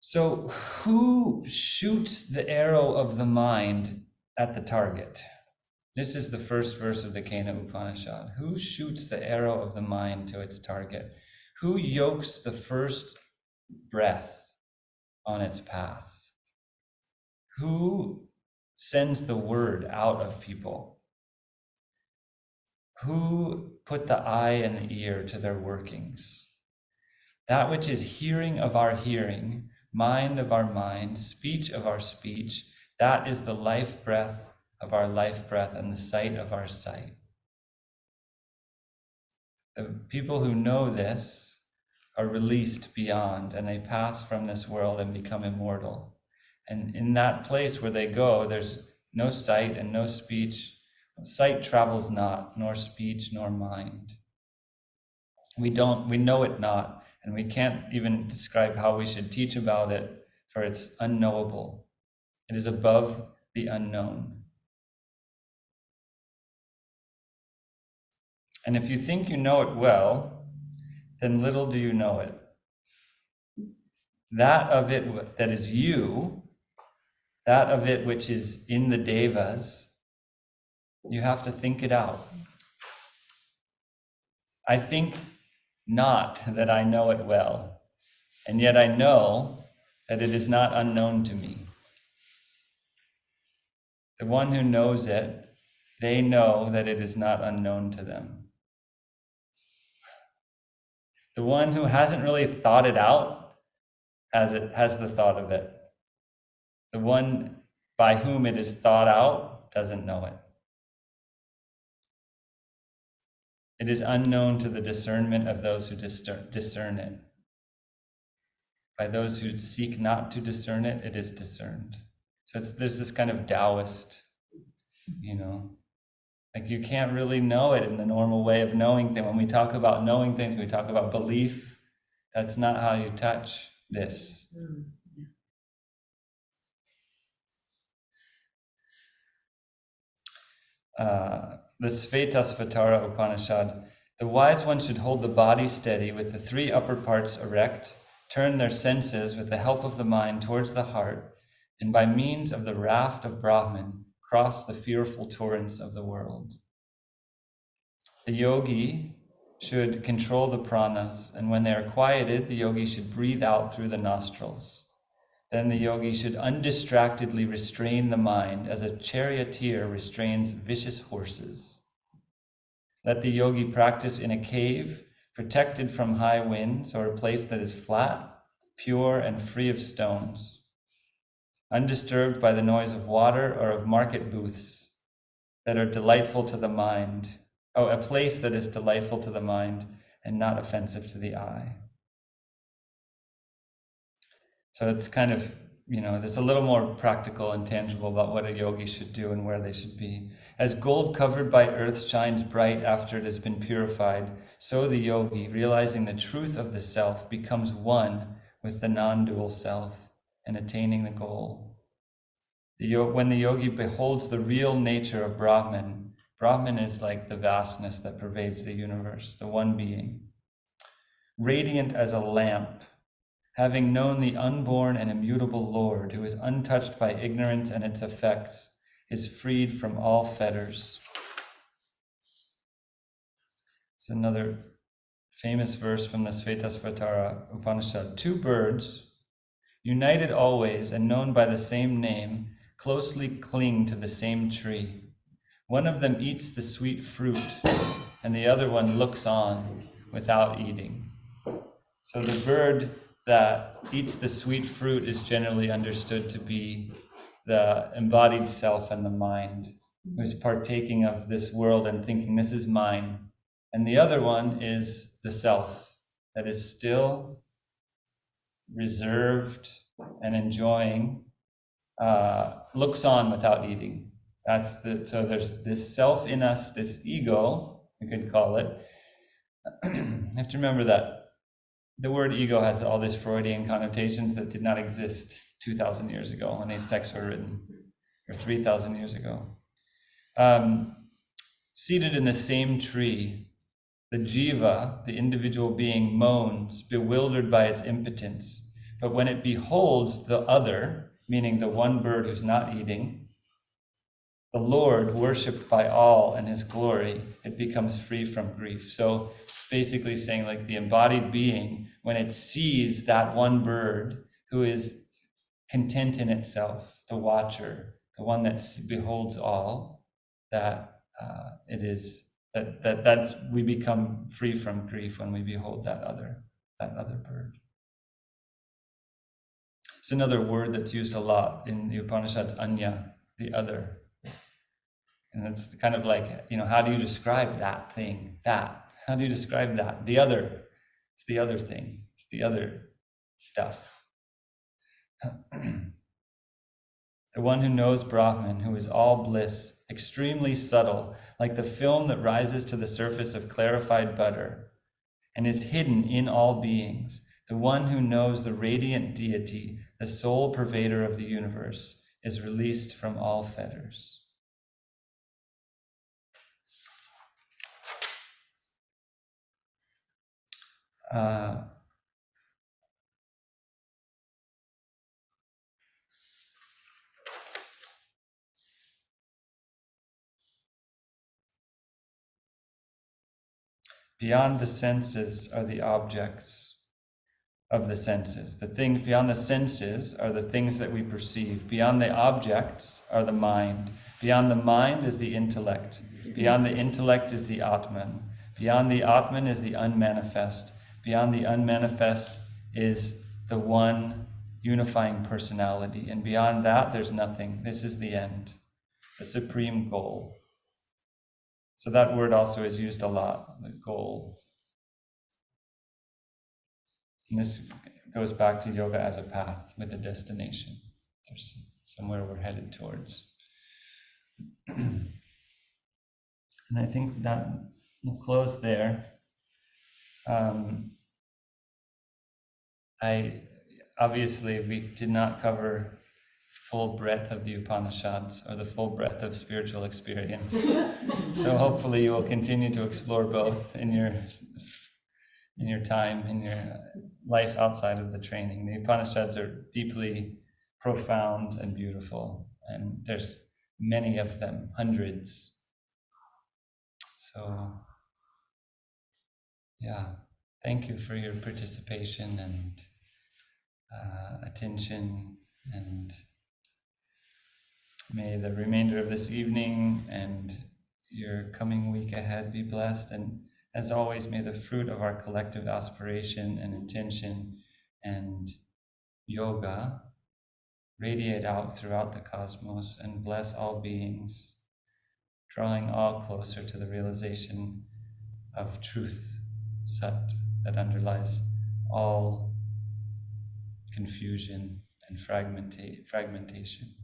So who shoots the arrow of the mind at the target? This is the first verse of the Kena Upanishad. Who shoots the arrow of the mind to its target? Who yokes the first breath on its path? Who sends the word out of people? Who put the eye and the ear to their workings? That which is hearing of our hearing, mind of our mind, speech of our speech, that is the life breath of our life breath and the sight of our sight. The people who know this are released beyond, and they pass from this world and become immortal. And in that place where they go, there's no sight and no speech. Sight travels not, nor speech, nor mind. We know it not, and we can't even describe how we should teach about it, for it's unknowable. It is above the unknown. And if you think you know it well, then little do you know it. That of it that is you, that of it which is in the devas, you have to think it out. I think not that I know it well, and yet I know that it is not unknown to me. The one who knows it, they know that it is not unknown to them. The one who hasn't really thought it out has the thought of it. The one by whom it is thought out doesn't know it. It is unknown to the discernment of those who discern it. By those who seek not to discern it, it is discerned. So there's this kind of Taoist, like you can't really know it in the normal way of knowing things. When we talk about knowing things, we talk about belief. That's not how you touch this. The Svetasvatara Upanishad, the wise one should hold the body steady with the three upper parts erect, turn their senses with the help of the mind towards the heart, and by means of the raft of Brahman, cross the fearful torrents of the world. The yogi should control the pranas, and when they are quieted, the yogi should breathe out through the nostrils. Then the yogi should undistractedly restrain the mind as a charioteer restrains vicious horses. Let the yogi practice in a cave, protected from high winds, or a place that is flat, pure, and free of stones, undisturbed by the noise of water or of market booths that are delightful to the mind. A place that is delightful to the mind and not offensive to the eye. So it's kind of, there's a little more practical and tangible about what a yogi should do and where they should be. As gold covered by earth shines bright after it has been purified, so the yogi, realizing the truth of the self, becomes one with the non-dual self and attaining the goal. When the yogi beholds the real nature of Brahman, Brahman is like the vastness that pervades the universe, the one being. Radiant as a lamp, having known the unborn and immutable Lord, who is untouched by ignorance and its effects, is freed from all fetters. It's another famous verse from the Svetasvatara Upanishad. Two birds, united always and known by the same name, closely cling to the same tree. One of them eats the sweet fruit, and the other one looks on without eating. So the bird that eats the sweet fruit is generally understood to be the embodied self and the mind, who's partaking of this world and thinking this is mine. And the other one is the self that is still reserved and enjoying, looks on without eating. So there's this self in us, this ego, we could call it. You have to remember that the word ego has all these Freudian connotations that did not exist 2,000 years ago when these texts were written, or 3,000 years ago. Seated in the same tree, the jiva, the individual being, moans, bewildered by its impotence, But when it beholds the other, meaning the one bird who's not eating, the Lord worshipped by all and his glory, it becomes free from grief. So it's basically saying like the embodied being, when it sees that one bird who is content in itself, the watcher, the one that beholds all, that it is that's we become free from grief when we behold that other bird. It's another word that's used a lot in the Upanishads, anya, the other. And it's kind of like, how do you describe that thing? That. How do you describe that? The other. It's the other thing. It's the other stuff. The one who knows Brahman, who is all bliss, extremely subtle, like the film that rises to the surface of clarified butter, and is hidden in all beings. The one who knows the radiant deity, the sole pervader of the universe, is released from all fetters. Beyond the senses are the objects of the senses. The things beyond the senses are the things that we perceive. Beyond the objects are the mind. Beyond the mind is the intellect. Beyond the intellect is the Atman. Beyond the Atman is the unmanifest. Beyond the unmanifest is the one unifying personality. And beyond that, there's nothing. This is the end, the supreme goal. So that word also is used a lot, the goal. And this goes back to yoga as a path with a destination. There's somewhere we're headed towards. And I think that we'll close there. Obviously we did not cover full breadth of the Upanishads or the full breadth of spiritual experience. So hopefully you will continue to explore both in your time, in your life outside of the training. The Upanishads are deeply profound and beautiful, and there's many of them, hundreds. So, thank you for your participation and attention, and may the remainder of this evening and your coming week ahead be blessed. And as always, may the fruit of our collective aspiration and intention and yoga radiate out throughout the cosmos and bless all beings, drawing all closer to the realization of truth, Sat, that underlies all confusion and fragmentation.